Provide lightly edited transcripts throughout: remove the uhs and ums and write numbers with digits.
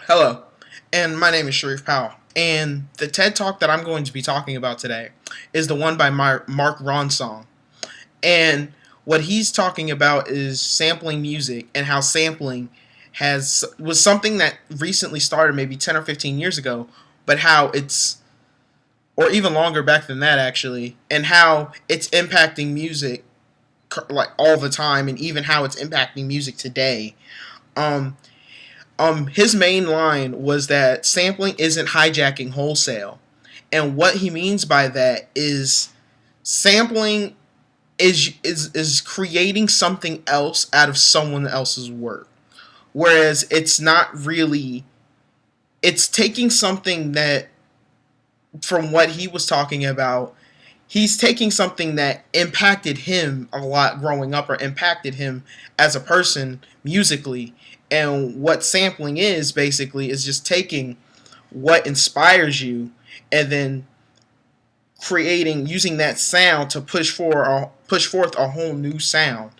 Hello, and my name is Sharif Powell. And the TED Talk that I'm going to be talking about today is the one by Mark Ronsong. And what he's talking about is sampling music and how sampling was something that recently started maybe 10 or 15 years ago, but how it's or even longer back than that actually, and how it's impacting music like all the time, and even how it's impacting music today. Um, his main line was that sampling isn't hijacking wholesale, and what he means by that is sampling is creating something else out of someone else's work, whereas it's not really. It's taking something that, from what he was talking about, he's taking something that impacted him a lot growing up, or impacted him as a person musically. And what sampling is basically is just taking what inspires you and then using that sound to push forth a whole new sound.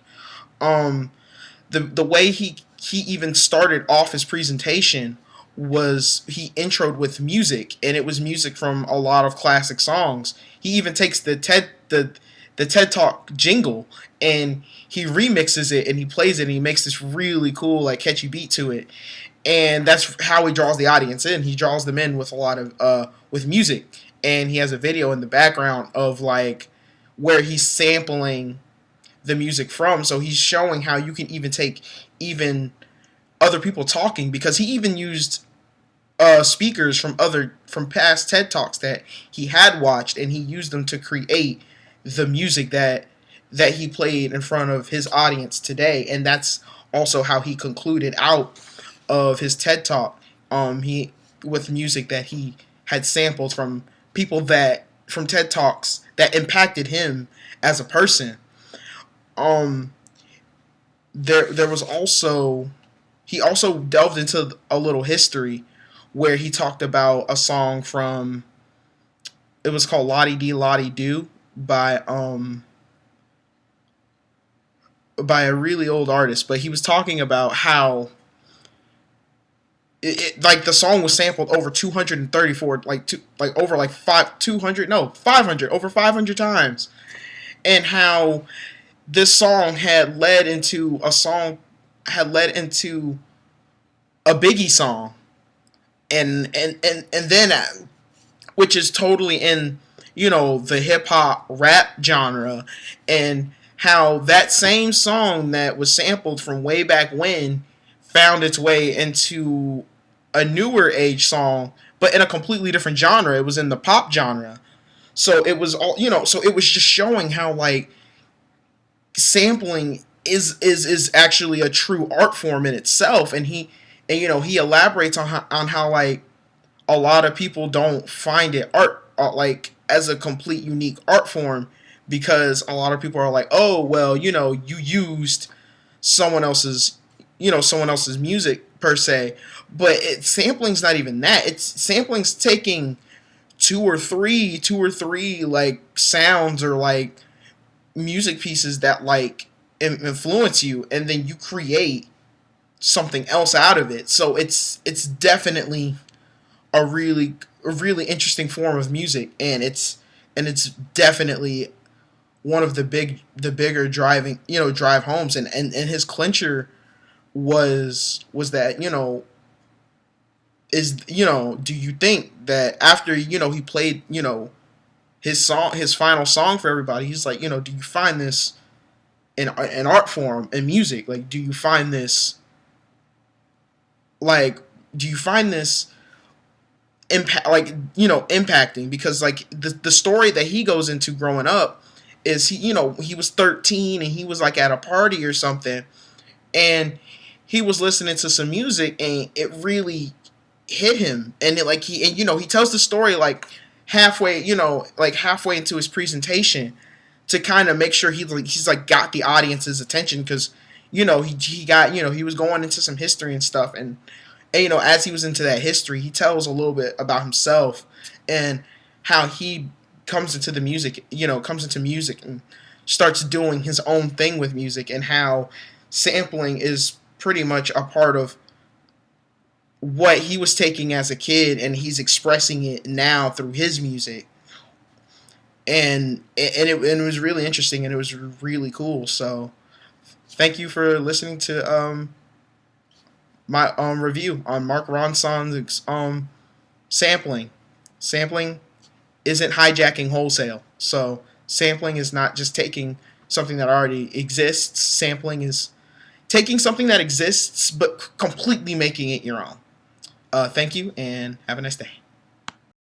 Um, the way he even started off his presentation was he introed with music, and it was music from a lot of classic songs. He even takes the TED Talk jingle and he remixes it and he plays it and he makes this really cool like catchy beat to it. And that's how he draws the audience in. He draws them in with a lot of with music, and he has a video in the background of like where he's sampling the music from. So he's showing how you can even take even other people talking, because he even used speakers from past TED Talks that he had watched, and he used them to create the music that he played in front of his audience today. And that's also how he concluded out of his TED Talk. He with music that he had sampled from people that from TED Talks that impacted him as a person. Um, there was also he also delved into a little history where he talked about a song from, it was called Lottie Dee Lottie Doo by a really old artist, but he was talking about how like the song was sampled over 234 like over like 500 over 500 times, and how this song had led into a Biggie song, and then which is totally in the hip hop rap genre, and how that same song that was sampled from way back when found its way into a newer age song, but in a completely different genre. It was in the pop genre. So it was all so it was just showing how like sampling is actually a true art form in itself. And he elaborates on how like a lot of people don't find it art like as a complete unique art form, because a lot of people are like, oh well, you used someone else's someone else's music per se. But sampling's not even that. It's sampling's taking two or three like sounds or like music pieces that like influence you, and then you create something else out of it. So it's definitely a really interesting form of music, and it's definitely one of the bigger drive homes. And his clincher was that do you think that after he played his final song for everybody, he's like, do you find this in an art form in music? Like, do you find this impact, like, impacting? Because like the story that he goes into growing up is he was 13 and he was like at a party or something, and he was listening to some music and it really hit him. And he tells the story like halfway into his presentation, to kind of make sure he's like got the audience's attention, because he got he was going into some history and stuff. And as he was into that history, he tells a little bit about himself and how he comes into music and starts doing his own thing with music, and how sampling is pretty much a part of what he was taking as a kid, and he's expressing it now through his music. And it was really interesting, and it was really cool. So thank you for listening to my review on Mark Ronson's sampling. Sampling isn't hijacking wholesale. So sampling is not just taking something that already exists. Sampling is taking something that exists but completely making it your own. Thank you, and have a nice day.